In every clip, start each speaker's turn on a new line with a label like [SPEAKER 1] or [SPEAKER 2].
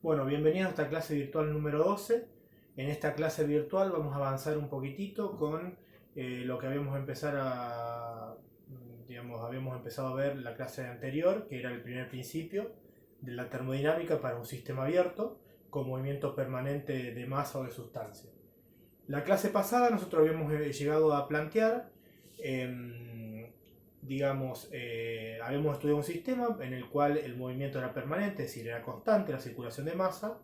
[SPEAKER 1] Bueno, bienvenidos a esta clase virtual número 12. En esta clase virtual vamos a avanzar un poquitito con lo que habíamos empezado a ver en la clase anterior, que era el primer principio de la termodinámica para un sistema abierto con movimiento permanente de masa o de sustancia. La clase pasada nosotros habíamos llegado a plantear, habíamos estudiado un sistema en el cual el movimiento era permanente, es decir, era constante la circulación de masa,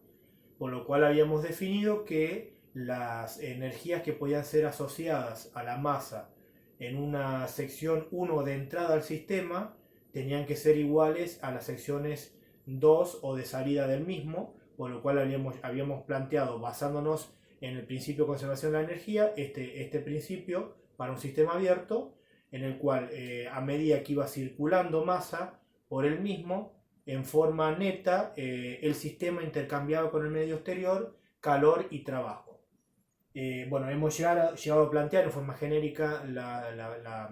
[SPEAKER 1] por lo cual habíamos definido que las energías que podían ser asociadas a la masa en una sección 1 de entrada al sistema tenían que ser iguales a las secciones 2 o de salida del mismo, por lo cual habíamos planteado, basándonos en el principio de conservación de la energía, este principio para un sistema abierto, en el cual a medida que iba circulando masa por el mismo, en forma neta, el sistema intercambiaba con el medio exterior calor y trabajo. Bueno, hemos llegado a plantear en forma genérica la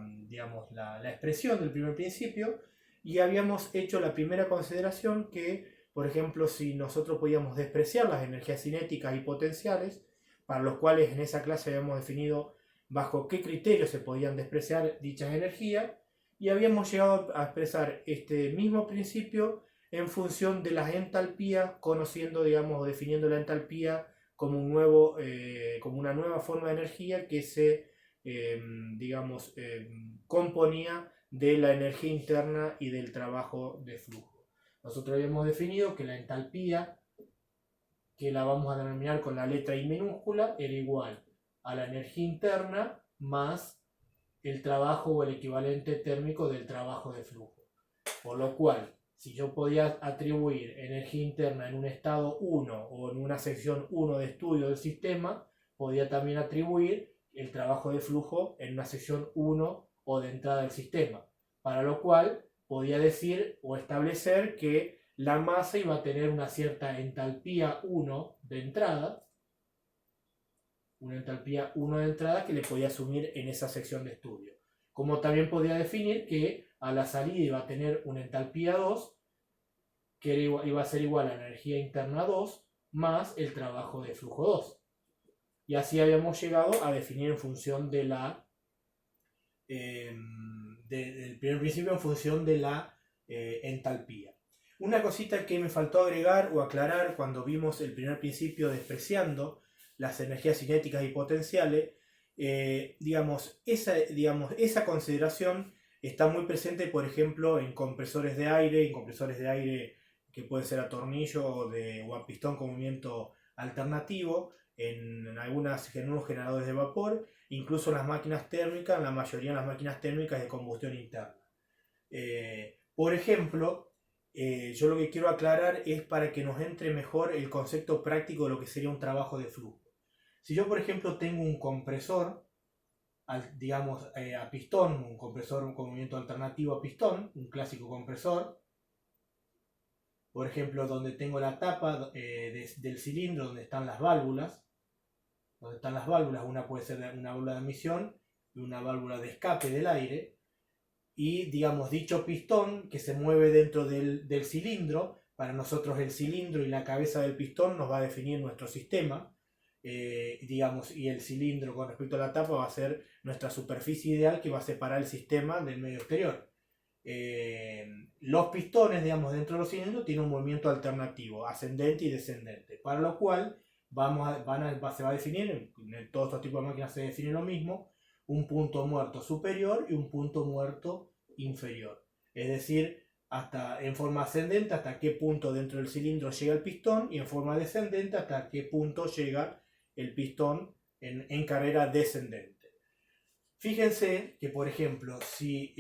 [SPEAKER 1] expresión del primer principio y habíamos hecho la primera consideración que, por ejemplo, si nosotros podíamos despreciar las energías cinéticas y potenciales, para los cuales en esa clase habíamos definido bajo qué criterios se podían despreciar dichas energías, y habíamos llegado a expresar este mismo principio en función de las entalpías, conociendo, digamos, o definiendo la entalpía como, como una nueva forma de energía que se, componía de la energía interna y del trabajo de flujo. Nosotros habíamos definido que la entalpía, que la vamos a denominar con la letra I minúscula, era igual a la energía interna más el trabajo o el equivalente térmico del trabajo de flujo. Por lo cual, si yo podía atribuir energía interna en un estado 1 o en una sección 1 de estudio del sistema, podía también atribuir el trabajo de flujo en una sección 1 o de entrada del sistema. Para lo cual, podía decir o establecer que la masa iba a tener una cierta entalpía 1 de entrada, que le podía asumir en esa sección de estudio. Como también podía definir que a la salida iba a tener una entalpía 2, que iba a ser igual a la energía interna 2 más el trabajo de flujo 2. Y así habíamos llegado a definir en función de del primer principio en función de la entalpía. Una cosita que me faltó agregar o aclarar cuando vimos el primer principio despreciando las energías cinéticas y potenciales, esa consideración está muy presente, por ejemplo, en compresores de aire que pueden ser a tornillo o a pistón con movimiento alternativo, en algunos generadores de vapor, incluso en las máquinas térmicas, en la mayoría de las máquinas térmicas de combustión interna. Por ejemplo, yo lo que quiero aclarar es para que nos entre mejor el concepto práctico de lo que sería un trabajo de flujo. Si yo, por ejemplo, tengo un compresor, a pistón, un compresor con movimiento alternativo a pistón, un clásico compresor, por ejemplo, donde tengo la tapa del cilindro donde están las válvulas, una puede ser una válvula de admisión y una válvula de escape del aire, y digamos dicho pistón que se mueve dentro del cilindro, para nosotros el cilindro y la cabeza del pistón nos va a definir nuestro sistema, y el cilindro con respecto a la tapa va a ser nuestra superficie ideal que va a separar el sistema del medio exterior. Los pistones, digamos, dentro de los cilindros tienen un movimiento alternativo, ascendente y descendente, para lo cual se va a definir, en todos estos tipos de máquinas se define lo mismo, un punto muerto superior y un punto muerto inferior. Es decir, en forma ascendente hasta qué punto dentro del cilindro llega el pistón, y en forma descendente hasta qué punto llega el pistón en carrera descendente. Fíjense que, por ejemplo, si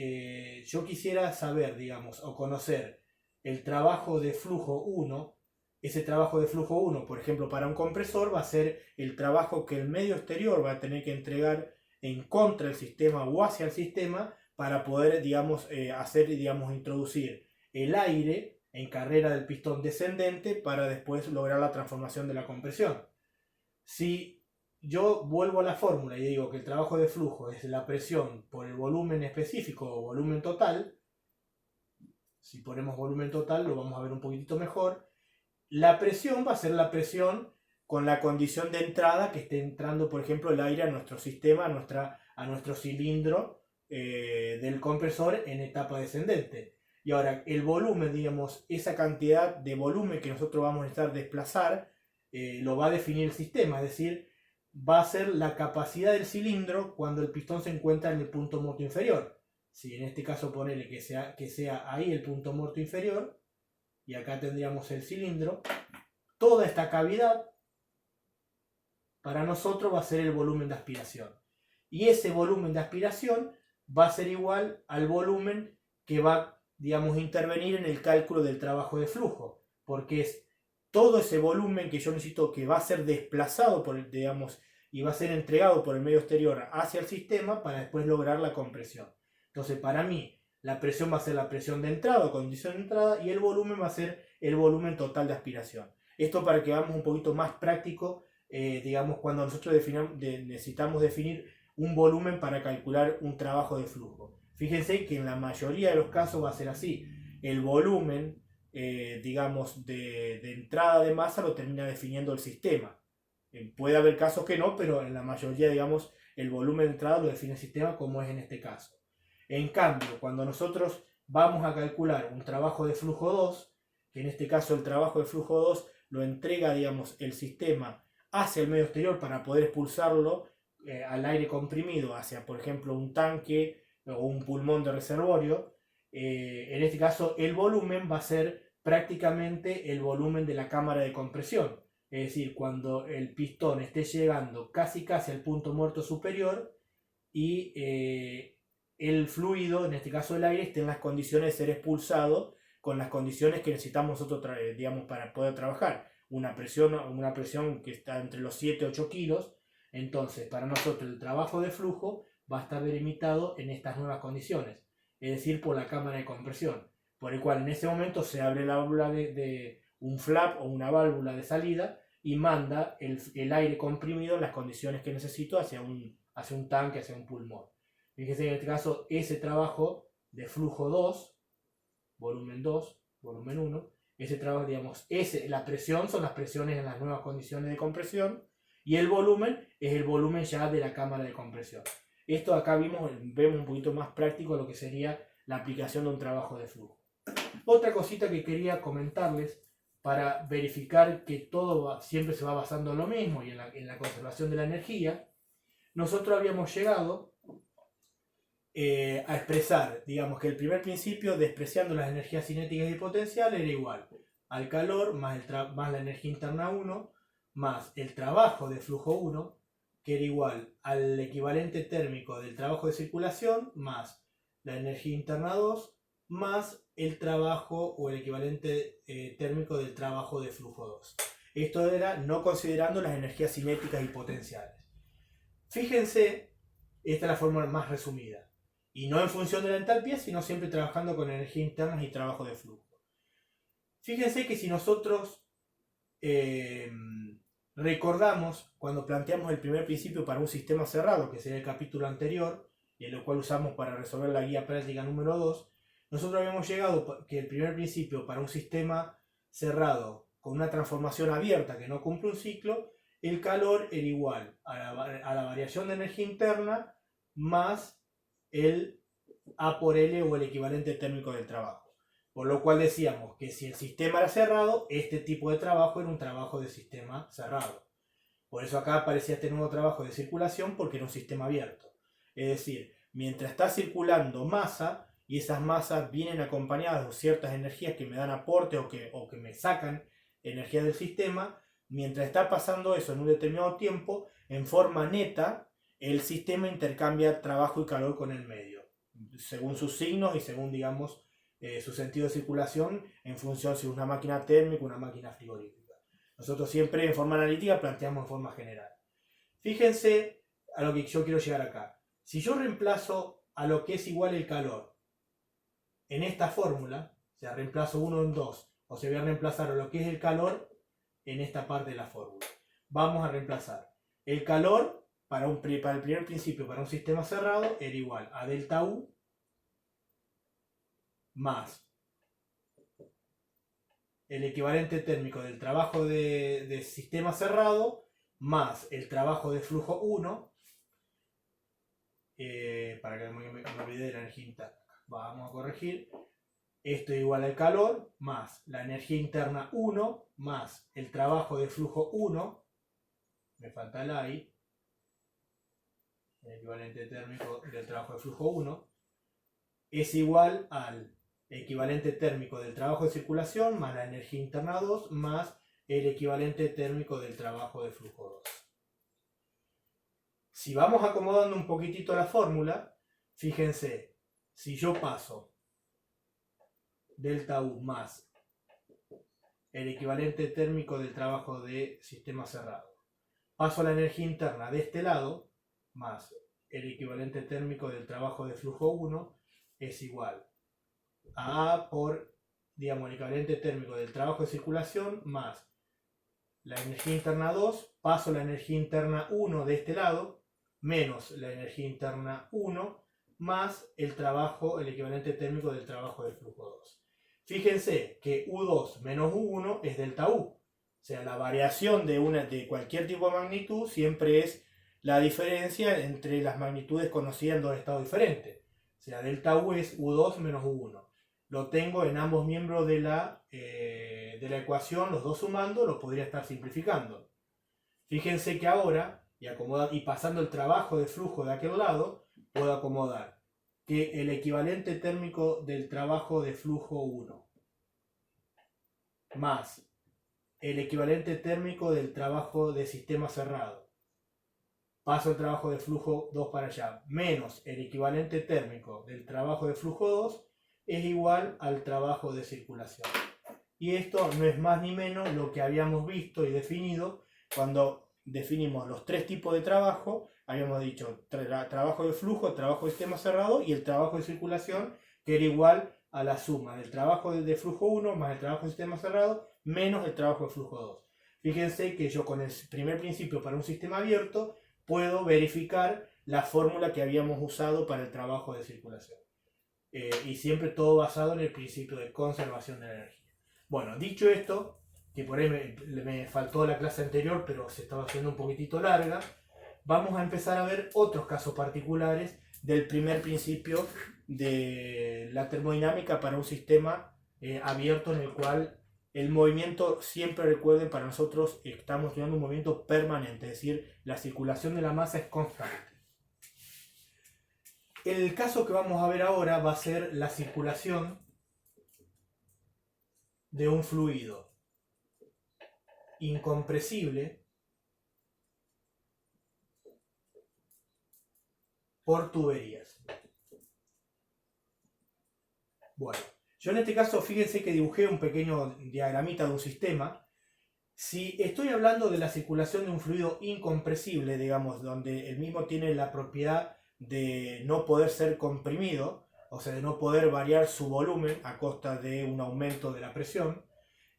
[SPEAKER 1] yo quisiera saber, digamos, o conocer el trabajo de flujo 1, ese trabajo de flujo 1, por ejemplo, para un compresor va a ser el trabajo que el medio exterior va a tener que entregar en contra del sistema o hacia el sistema para poder, introducir el aire en carrera del pistón descendente para después lograr la transformación de la compresión. Si yo vuelvo a la fórmula y digo que el trabajo de flujo es la presión por el volumen específico o volumen total, si ponemos volumen total lo vamos a ver un poquitito mejor. la presión va a ser la presión con la condición de entrada que esté entrando, por ejemplo, el aire a nuestro sistema, a nuestro cilindro del compresor en etapa descendente. Y ahora, el volumen, digamos, esa cantidad de volumen que nosotros vamos a necesitar desplazar, lo va a definir el sistema, es decir, va a ser la capacidad del cilindro cuando el pistón se encuentra en el punto muerto inferior. Si en este caso ponele que sea ahí el punto muerto inferior, y acá tendríamos el cilindro, toda esta cavidad para nosotros va a ser el volumen de aspiración. Y ese volumen de aspiración va a ser igual al volumen que va, digamos, intervenir en el cálculo del trabajo de flujo, porque es todo ese volumen que yo necesito, que va a ser desplazado por, digamos, y va a ser entregado por el medio exterior hacia el sistema para después lograr la compresión. Entonces, para mí, la presión va a ser la presión de entrada, condición de entrada, y el volumen va a ser el volumen total de aspiración. Esto para que hagamos un poquito más práctico, digamos, cuando nosotros necesitamos definir un volumen para calcular un trabajo de flujo. Fíjense que en la mayoría de los casos va a ser así. El volumen, digamos, de entrada de masa lo termina definiendo el sistema. Puede haber casos que no, pero en la mayoría, digamos, el volumen de entrada lo define el sistema, como es en este caso. En cambio, cuando nosotros vamos a calcular un trabajo de flujo 2, que en este caso el trabajo de flujo 2 lo entrega, digamos, el sistema hacia el medio exterior para poder expulsarlo al aire comprimido hacia, por ejemplo, un tanque o un pulmón de reservorio, en este caso el volumen va a ser prácticamente el volumen de la cámara de compresión. Es decir, cuando el pistón esté llegando casi al punto muerto superior y el fluido, en este caso el aire, esté en las condiciones de ser expulsado con las condiciones que necesitamos nosotros, digamos, para poder trabajar. Una presión que está entre los 7 y 8 kilos. Entonces, para nosotros el trabajo de flujo va a estar delimitado en estas nuevas condiciones, es decir, por la cámara de compresión, por el cual en ese momento se abre la válvula de un flap o una válvula de salida y manda el aire comprimido en las condiciones que necesito hacia un tanque, hacia un pulmón. Fíjense en este caso ese trabajo de flujo 2, volumen 2, volumen 1, ese trabajo, digamos, la presión son las presiones en las nuevas condiciones de compresión y el volumen es el volumen ya de la cámara de compresión. Esto acá vemos un poquito más práctico lo que sería la aplicación de un trabajo de flujo. Otra cosita que quería comentarles para verificar que todo siempre se va basando en lo mismo y en la conservación de la energía, nosotros habíamos llegado a expresar, digamos, que el primer principio, despreciando las energías cinéticas y potenciales, era igual al calor más la energía interna 1 más el trabajo de flujo 1, que era igual al equivalente térmico del trabajo de circulación más la energía interna 2 más el trabajo o el equivalente térmico del trabajo de flujo 2. Esto era no considerando las energías cinéticas y potenciales. Fíjense, esta es la forma más resumida. Y no en función de la entalpía, sino siempre trabajando con energías internas y trabajo de flujo. Fíjense que si nosotros recordamos cuando planteamos el primer principio para un sistema cerrado, que sería el capítulo anterior, y en lo cual usamos para resolver la guía práctica número 2, nosotros habíamos llegado que el primer principio para un sistema cerrado con una transformación abierta que no cumple un ciclo, el calor era igual a la variación de energía interna más el A por L o el equivalente térmico del trabajo. Por lo cual decíamos que si el sistema era cerrado, este tipo de trabajo era un trabajo de sistema cerrado. Por eso acá aparecía este nuevo trabajo de circulación, porque era un sistema abierto. Es decir, mientras está circulando masa, y esas masas vienen acompañadas de ciertas energías que me dan aporte o que me sacan energía del sistema, mientras está pasando eso en un determinado tiempo, en forma neta, el sistema intercambia trabajo y calor con el medio, según sus signos y según, digamos, su sentido de circulación, en función si es una máquina térmica o una máquina frigorífica. Nosotros siempre en forma analítica planteamos en forma general. Fíjense a lo que yo quiero llegar acá. Si yo reemplazo a lo que es igual el calor en esta fórmula, o sea, reemplazo 1 en 2, o sea, voy a reemplazar a lo que es el calor en esta parte de la fórmula. Vamos a reemplazar el calor para el primer principio, para un sistema cerrado, era igual a delta U más el equivalente térmico del trabajo de sistema cerrado más el trabajo de flujo 1, para que me olvide de la energía interna. Vamos a corregir. Esto es igual al calor más la energía interna 1 más el trabajo de flujo 1, me falta el ahí, el equivalente térmico del trabajo de flujo 1, es igual al equivalente térmico del trabajo de circulación más la energía interna 2 más el equivalente térmico del trabajo de flujo 2. Si vamos acomodando un poquitito la fórmula, fíjense, si yo paso delta U más el equivalente térmico del trabajo de sistema cerrado, paso la energía interna de este lado, más el equivalente térmico del trabajo de flujo 1, es igual a A por, digamos, el equivalente térmico del trabajo de circulación, más la energía interna 2, paso la energía interna 1 de este lado, menos la energía interna 1, más el trabajo, el equivalente térmico del trabajo de flujo 2. Fíjense que U2 menos U1 es delta U. O sea, la variación de cualquier tipo de magnitud siempre es la diferencia entre las magnitudes conocidas en dos estados diferentes. O sea, delta U es U2 menos U1. Lo tengo en ambos miembros de la ecuación, los dos sumando, lo podría estar simplificando. Fíjense que ahora, y pasando el trabajo de flujo de aquel lado, puedo acomodar que el equivalente térmico del trabajo de flujo 1 más el equivalente térmico del trabajo de sistema cerrado, paso el trabajo de flujo 2 para allá, menos el equivalente térmico del trabajo de flujo 2 es igual al trabajo de circulación. Y esto no es más ni menos lo que habíamos visto y definido cuando definimos los tres tipos de trabajo. Habíamos dicho trabajo de flujo, trabajo de sistema cerrado y el trabajo de circulación, que era igual a la suma del trabajo de flujo 1 más el trabajo de sistema cerrado menos el trabajo de flujo 2. Fíjense que yo con el primer principio para un sistema abierto puedo verificar la fórmula que habíamos usado para el trabajo de circulación. Y siempre todo basado en el principio de conservación de la energía. Bueno, dicho esto, que por ahí me faltó la clase anterior, pero se estaba haciendo un poquitito larga, vamos a empezar a ver otros casos particulares del primer principio de la termodinámica para un sistema abierto en el cual el movimiento, siempre recuerden, para nosotros estamos estudiando un movimiento permanente, es decir, la circulación de la masa es constante. El caso que vamos a ver ahora va a ser la circulación de un fluido incompresible por tuberías. Bueno, yo en este caso fíjense que dibujé un pequeño diagramita de un sistema. Si estoy hablando de la circulación de un fluido incompresible, digamos, donde el mismo tiene la propiedad de no poder ser comprimido, o sea, de no poder variar su volumen a costa de un aumento de la presión,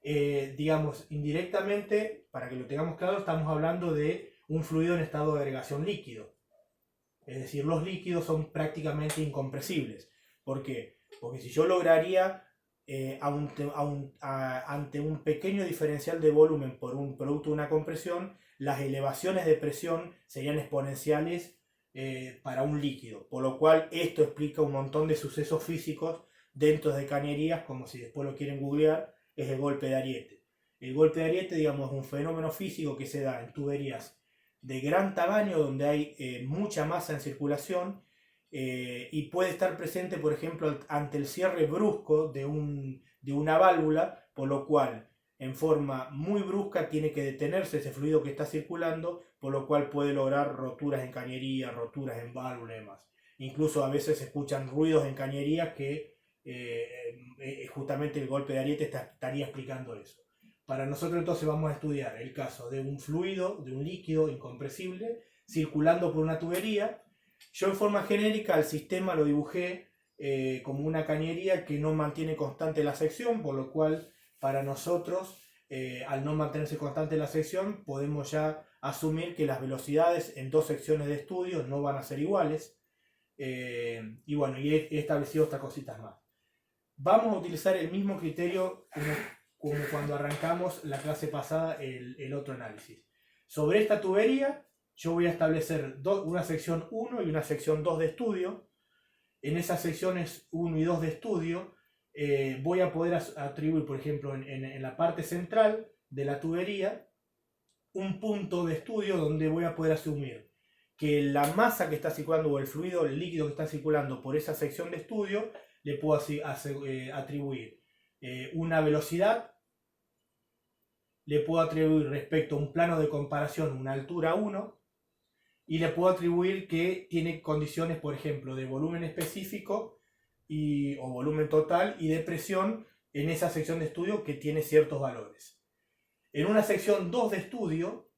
[SPEAKER 1] digamos, indirectamente, para que lo tengamos claro, estamos hablando de un fluido en estado de agregación líquido. Es decir, los líquidos son prácticamente incompresibles. ¿Por qué? Porque si yo lograría, ante un pequeño diferencial de volumen por un producto de una compresión, las elevaciones de presión serían exponenciales para un líquido. Por lo cual esto explica un montón de sucesos físicos dentro de cañerías, como si después lo quieren googlear, es el golpe de Ariete. El golpe de Ariete, digamos, es un fenómeno físico que se da en tuberías de gran tamaño donde hay mucha masa en circulación y puede estar presente, por ejemplo, ante el cierre brusco de una válvula, por lo cual en forma muy brusca tiene que detenerse ese fluido que está circulando, por lo cual puede lograr roturas en cañería, roturas en válvula y demás. Incluso a veces se escuchan ruidos en cañerías que justamente el golpe de Ariete estaría explicando eso. Para nosotros entonces vamos a estudiar el caso de un fluido, de un líquido incompresible, circulando por una tubería. Yo en forma genérica al sistema lo dibujé como una cañería que no mantiene constante la sección, por lo cual para nosotros, al no mantenerse constante la sección, podemos ya asumir que las velocidades en dos secciones de estudio no van a ser iguales. Y bueno, y he establecido estas cositas más. Vamos a utilizar el mismo criterio como cuando arrancamos la clase pasada el otro análisis. Sobre esta tubería yo voy a establecer una sección 1 y una sección 2 de estudio. En esas secciones 1 y 2 de estudio voy a poder atribuir, por ejemplo, en la parte central de la tubería, un punto de estudio donde voy a poder asumir que la masa que está circulando o el fluido, el líquido que está circulando por esa sección de estudio, le puedo atribuir una velocidad, le puedo atribuir respecto a un plano de comparación una altura 1, y le puedo atribuir que tiene condiciones, por ejemplo, de volumen específico o volumen total y de presión en esa sección de estudio que tiene ciertos valores. En una sección 2 de estudio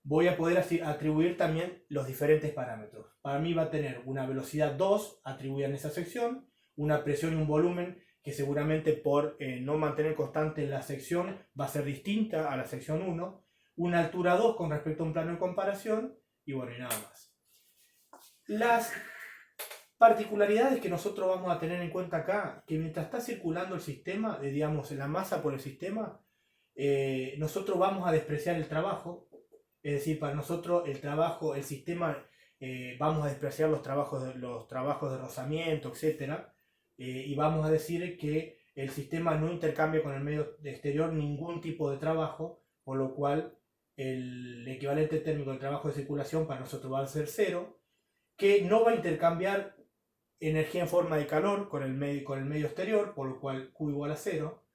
[SPEAKER 1] voy a poder atribuir también los diferentes parámetros. Para mí va a tener una velocidad 2 atribuida en esa sección, una presión y un volumen que seguramente por no mantener constante la sección va a ser distinta a la sección 1, una altura 2 con respecto a un plano de comparación, y bueno, y nada más. Las particularidades que nosotros vamos a tener en cuenta acá, que mientras está circulando el sistema, digamos, la masa por el sistema, nosotros vamos a despreciar el trabajo. Es decir, para nosotros el trabajo, el sistema, vamos a despreciar los trabajos de rozamiento, etc. Y vamos a decir que el sistema no intercambia con el medio exterior ningún tipo de trabajo, por lo cual el equivalente térmico del trabajo de circulación para nosotros va a ser 0, que no va a intercambiar energía en forma de calor con el medio exterior, por lo cual Q igual a 0.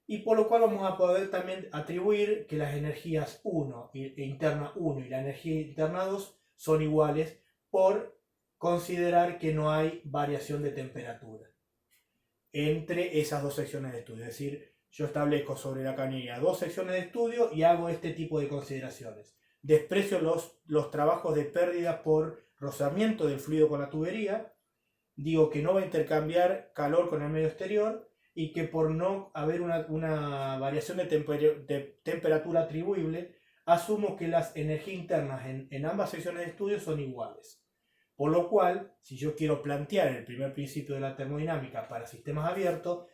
[SPEAKER 1] Y por lo cual vamos a poder también atribuir que las energías 1 interna 1 y la energía interna 2 son iguales por considerar que no hay variación de temperatura entre esas dos secciones de estudio. Es decir, yo establezco sobre la cañería 2 secciones de estudio y hago este tipo de consideraciones. Desprecio los trabajos de pérdida por rozamiento del fluido con la tubería. Digo que no va a intercambiar calor con el medio exterior, y que por no haber una variación de temperatura atribuible, asumo que las energías internas en ambas secciones de estudio son iguales. Por lo cual, si yo quiero plantear el primer principio de la termodinámica para sistemas abiertos,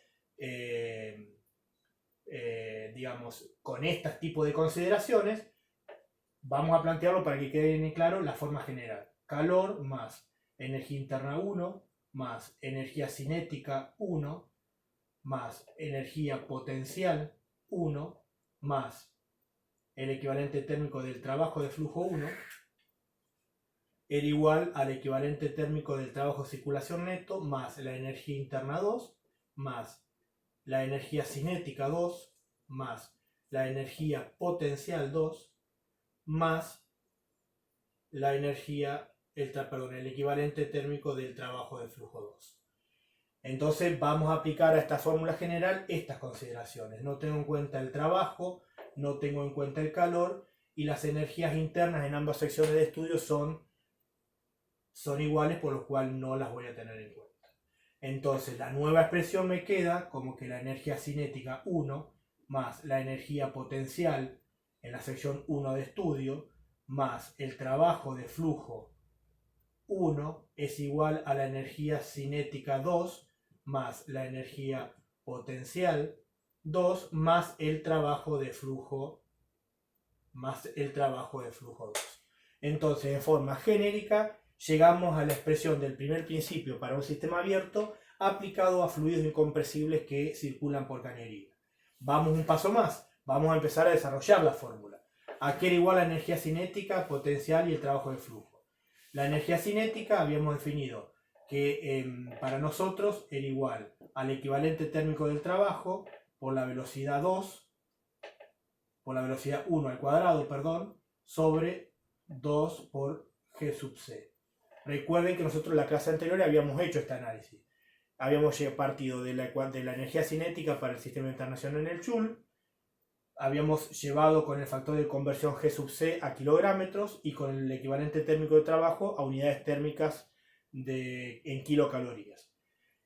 [SPEAKER 1] digamos, con este tipo de consideraciones, vamos a plantearlo para que quede bien claro la forma general. Calor más energía interna 1 más energía cinética 1 más energía potencial 1 más el equivalente térmico del trabajo de flujo 1 era igual al equivalente térmico del trabajo de circulación neto más la energía interna 2 más la energía cinética 2 más la energía potencial 2 más la energía, el equivalente térmico del trabajo de flujo 2. Entonces vamos a aplicar a esta fórmula general estas consideraciones. No tengo en cuenta el trabajo, no tengo en cuenta el calor, y las energías internas en ambas secciones de estudio son iguales, por lo cual no las voy a tener en cuenta. Entonces la nueva expresión me queda como que la energía cinética 1 más la energía potencial en la sección 1 de estudio más el trabajo de flujo 1 es igual a la energía cinética 2 más la energía potencial 2 más el trabajo de flujo 2. Entonces, en forma genérica, llegamos a la expresión del primer principio para un sistema abierto aplicado a fluidos incompresibles que circulan por cañería. Vamos un paso más, vamos a empezar a desarrollar la fórmula. Aquí era igual a la energía cinética, potencial y el trabajo de flujo. La energía cinética habíamos definido que para nosotros era igual al equivalente térmico del trabajo por la velocidad 1 al cuadrado, sobre 2 por G sub C. Recuerden que nosotros en la clase anterior habíamos hecho este análisis. Habíamos partido de la energía cinética para el sistema internacional en el Joule, habíamos llevado con el factor de conversión G sub C a kilográmetros y con el equivalente térmico de trabajo a unidades térmicas en kilocalorías.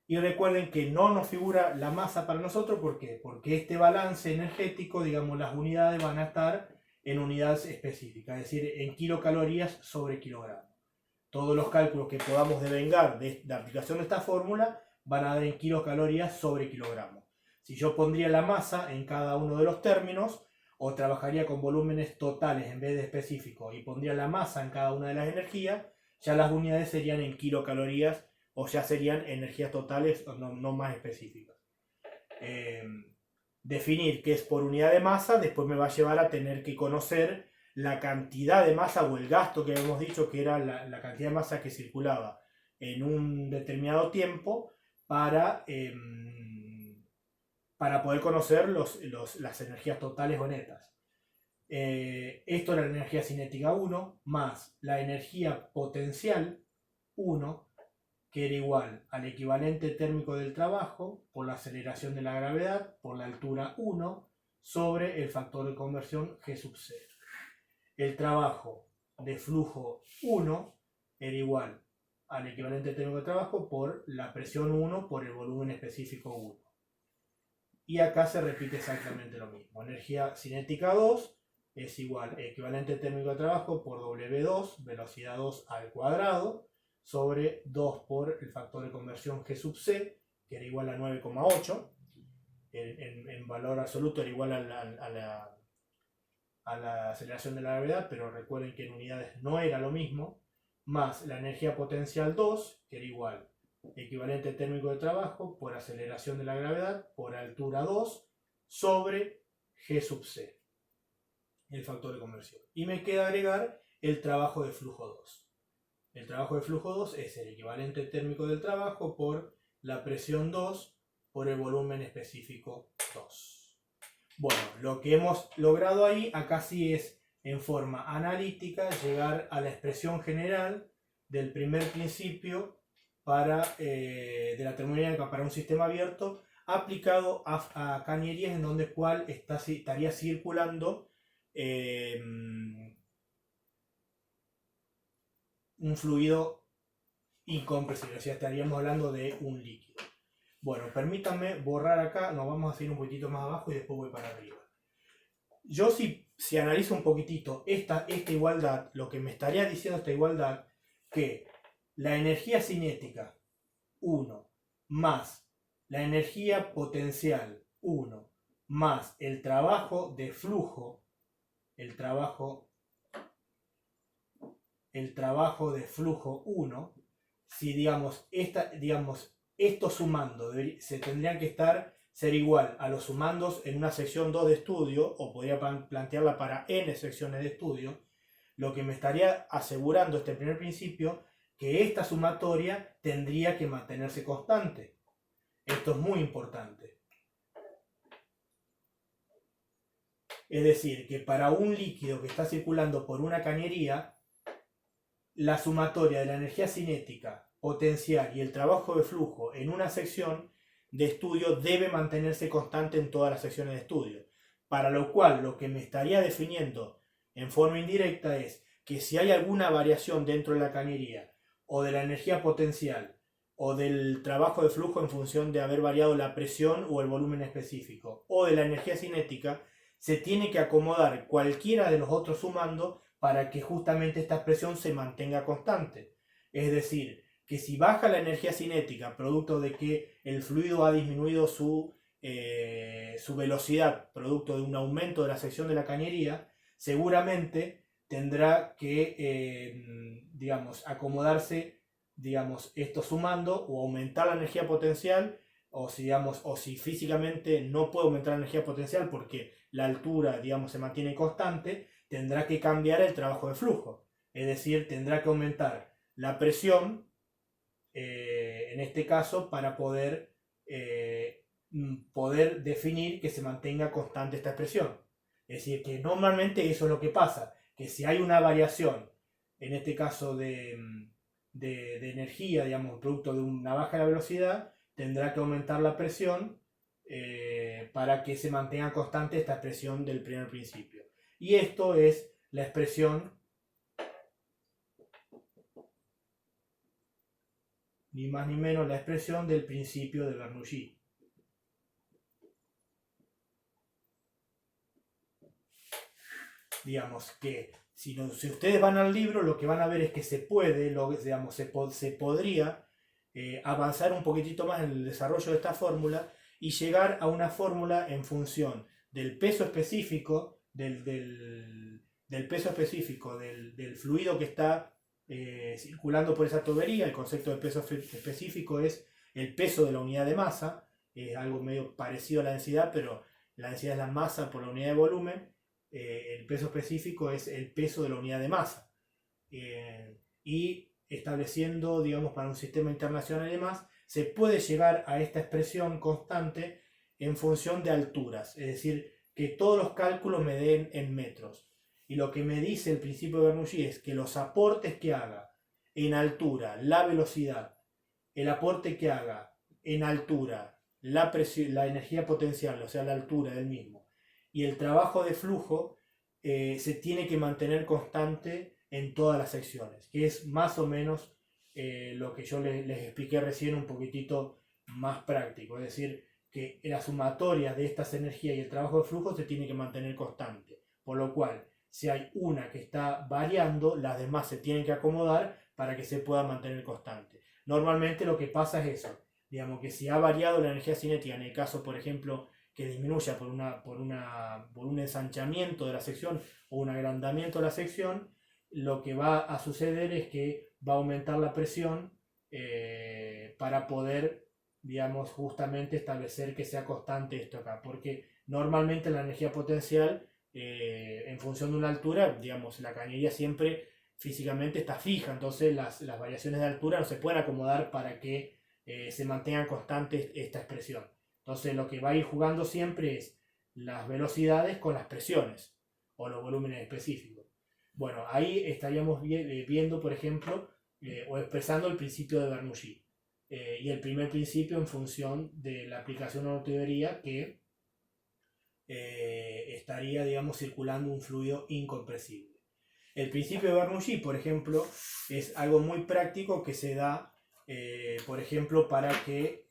[SPEAKER 1] Y recuerden que no nos figura la masa para nosotros, ¿por qué? Porque este balance energético, digamos, las unidades van a estar en unidades específicas, es decir, en kilocalorías sobre kilogramo. Todos los cálculos que podamos devengar de la aplicación de esta fórmula van a dar en kilocalorías sobre kilogramo. Si yo pondría la masa en cada uno de los términos, o trabajaría con volúmenes totales en vez de específicos y pondría la masa en cada una de las energías, ya las unidades serían en kilocalorías o ya serían energías totales, no más específicas. Definir qué es por unidad de masa después me va a llevar a tener que conocer la cantidad de masa o el gasto que hemos dicho que era la cantidad de masa que circulaba en un determinado tiempo para poder conocer las energías totales o netas. Esto era la energía cinética 1 más la energía potencial 1, que era igual al equivalente térmico del trabajo por la aceleración de la gravedad por la altura 1 sobre el factor de conversión G sub C. El trabajo de flujo 1 era igual al equivalente térmico de trabajo por la presión 1 por el volumen específico 1. Y acá se repite exactamente lo mismo. Energía cinética 2 es igual equivalente térmico de trabajo por W2, velocidad 2 al cuadrado, sobre 2 por el factor de conversión G sub C, que era igual a 9,8. En valor absoluto era igual a la aceleración de la gravedad, pero recuerden que en unidades no era lo mismo, más la energía potencial 2, que era igual equivalente térmico de trabajo por aceleración de la gravedad por altura 2 sobre G sub C, el factor de conversión. Y me queda agregar el trabajo de flujo 2. El trabajo de flujo 2 es el equivalente térmico del trabajo por la presión 2 por el volumen específico 2. Bueno, lo que hemos logrado ahí, acá sí es en forma analítica llegar a la expresión general del primer principio de la termodinámica para un sistema abierto aplicado a cañerías en donde cual estaría circulando un fluido incompresible, o sea, estaríamos hablando de un líquido. Bueno, permítanme borrar acá, nos vamos a seguir un poquitito más abajo y después voy para arriba. Yo si analizo un poquitito esta igualdad, lo que me estaría diciendo esta igualdad, que la energía cinética 1 más la energía potencial 1 más el trabajo de flujo, el trabajo de flujo 1, si digamos, esto sumando se tendrían que ser igual a los sumandos en una sección 2 de estudio, o podría plantearla para n secciones de estudio, lo que me estaría asegurando este primer principio, que esta sumatoria tendría que mantenerse constante. Esto es muy importante. Es decir, que para un líquido que está circulando por una cañería, la sumatoria de la energía cinética, potencial y el trabajo de flujo en una sección de estudio debe mantenerse constante en todas las secciones de estudio. Para lo cual, lo que me estaría definiendo en forma indirecta es que si hay alguna variación dentro de la cañería, o de la energía potencial, o del trabajo de flujo en función de haber variado la presión o el volumen específico, o de la energía cinética, se tiene que acomodar cualquiera de los otros sumandos para que justamente esta expresión se mantenga constante. Es decir, que si baja la energía cinética, producto de que el fluido ha disminuido su velocidad, producto de un aumento de la sección de la cañería, seguramente tendrá que, acomodarse, esto sumando o aumentar la energía potencial, o si físicamente no puede aumentar la energía potencial porque la altura, se mantiene constante, tendrá que cambiar el trabajo de flujo. Es decir, tendrá que aumentar la presión, en este caso, para poder definir que se mantenga constante esta expresión. Es decir, que normalmente eso es lo que pasa, que si hay una variación, en este caso de energía, producto de una baja de la velocidad, tendrá que aumentar la presión para que se mantenga constante esta expresión del primer principio. Y esto es la expresión, ni más ni menos, la expresión del principio de Bernoulli. Digamos que si ustedes van al libro, lo que van a ver es que se puede, se podría avanzar un poquitito más en el desarrollo de esta fórmula y llegar a una fórmula en función del peso específico, del fluido que está circulando por esa tubería. El concepto de peso específico es el peso de la unidad de masa, es algo medio parecido a la densidad, pero la densidad es la masa por la unidad de volumen, el peso específico es el peso de la unidad de masa. Y estableciendo, digamos, para un sistema internacional y demás, se puede llegar a esta expresión constante en función de alturas, es decir, que todos los cálculos me den en metros. Y lo que me dice el principio de Bernoulli es que los aportes que haga en altura, la velocidad, el aporte que haga en altura, la presión, la energía potencial, o sea, la altura del mismo, y el trabajo de flujo, se tiene que mantener constante en todas las secciones, que es más o menos lo que yo les expliqué recién, un poquitito más práctico. Es decir, que la sumatoria de estas energías y el trabajo de flujo se tiene que mantener constante. Por lo cual, si hay una que está variando, las demás se tienen que acomodar para que se pueda mantener constante. Normalmente lo que pasa es eso. Digamos que si ha variado la energía cinética, en el caso, por ejemplo, que disminuya por un ensanchamiento de la sección o un agrandamiento de la sección, lo que va a suceder es que va a aumentar la presión para poder, digamos, justamente establecer que sea constante esto acá, porque normalmente la energía potencial, en función de una altura, digamos, la cañería siempre físicamente está fija, entonces las variaciones de altura no se pueden acomodar para que se mantenga constante esta expresión. Entonces lo que va a ir jugando siempre es las velocidades con las presiones o los volúmenes específicos. Bueno, ahí estaríamos viendo, por ejemplo, o expresando el principio de Bernoulli. Y el primer principio en función de la aplicación de una tubería que estaría, digamos, circulando un fluido incompresible. El principio de Bernoulli, por ejemplo, es algo muy práctico que se da, por ejemplo, para que,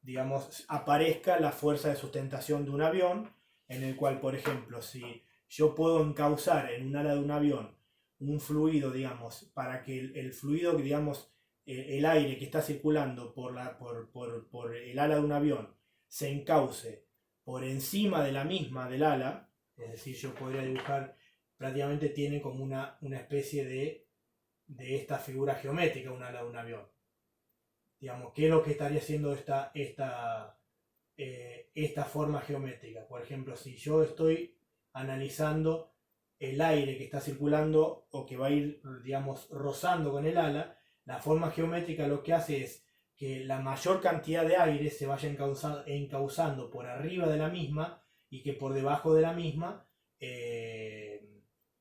[SPEAKER 1] digamos, aparezca la fuerza de sustentación de un avión, en el cual, por ejemplo, si yo puedo encauzar en un ala de un avión un fluido, digamos, para que el fluido, digamos, el aire que está circulando por el ala de un avión se encauce por encima de la misma del ala, es decir, yo podría dibujar, prácticamente tiene como una especie de esta figura geométrica, un ala de un avión. Digamos, ¿qué es lo que estaría haciendo esta forma geométrica? Por ejemplo, si yo estoy analizando el aire que está circulando o que va a ir, digamos, rozando con el ala, la forma geométrica lo que hace es que la mayor cantidad de aire se vaya encauzando por arriba de la misma y que por debajo de la misma,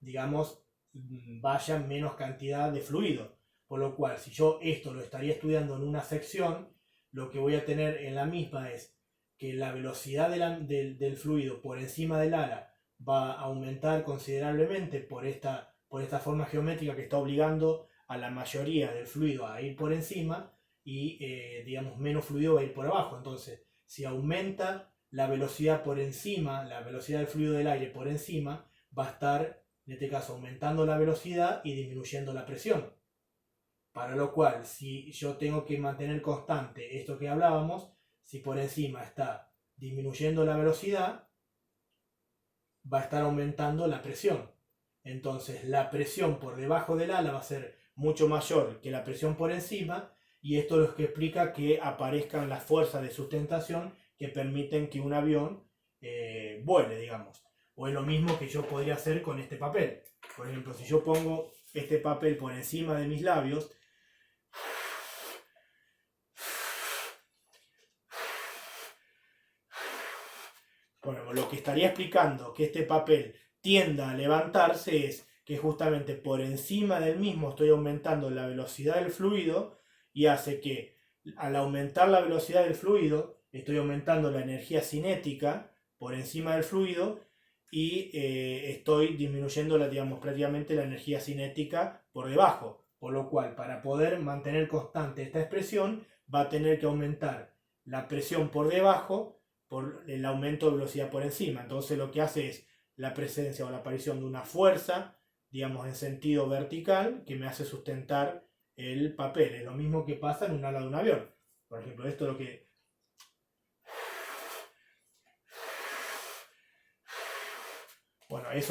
[SPEAKER 1] digamos, vaya menos cantidad de fluido. Por lo cual, si yo esto lo estaría estudiando en una sección, lo que voy a tener en la misma es que la velocidad del fluido por encima del ala va a aumentar considerablemente por esta forma geométrica que está obligando a la mayoría del fluido a ir por encima y, digamos, menos fluido va a ir por abajo. Entonces, si aumenta la velocidad por encima, la velocidad del fluido del aire por encima, va a estar, en este caso, aumentando la velocidad y disminuyendo la presión. Para lo cual, si yo tengo que mantener constante esto que hablábamos, si por encima está disminuyendo la velocidad, va a estar aumentando la presión. Entonces la presión por debajo del ala va a ser mucho mayor que la presión por encima, y esto es lo que explica que aparezcan las fuerzas de sustentación que permiten que un avión vuele, digamos. O es lo mismo que yo podría hacer con este papel. Por ejemplo, si yo pongo este papel por encima de mis labios, bueno, lo que estaría explicando que este papel tienda a levantarse es que justamente por encima del mismo estoy aumentando la velocidad del fluido, y hace que al aumentar la velocidad del fluido estoy aumentando la energía cinética por encima del fluido y estoy disminuyendo digamos, prácticamente la energía cinética por debajo. Por lo cual, para poder mantener constante esta expresión, va a tener que aumentar la presión por debajo por el aumento de velocidad por encima. Entonces lo que hace es la presencia o la aparición de una fuerza, digamos, en sentido vertical, que me hace sustentar el papel. Es lo mismo que pasa en un ala de un avión. Por ejemplo, esto es lo que Bueno, eso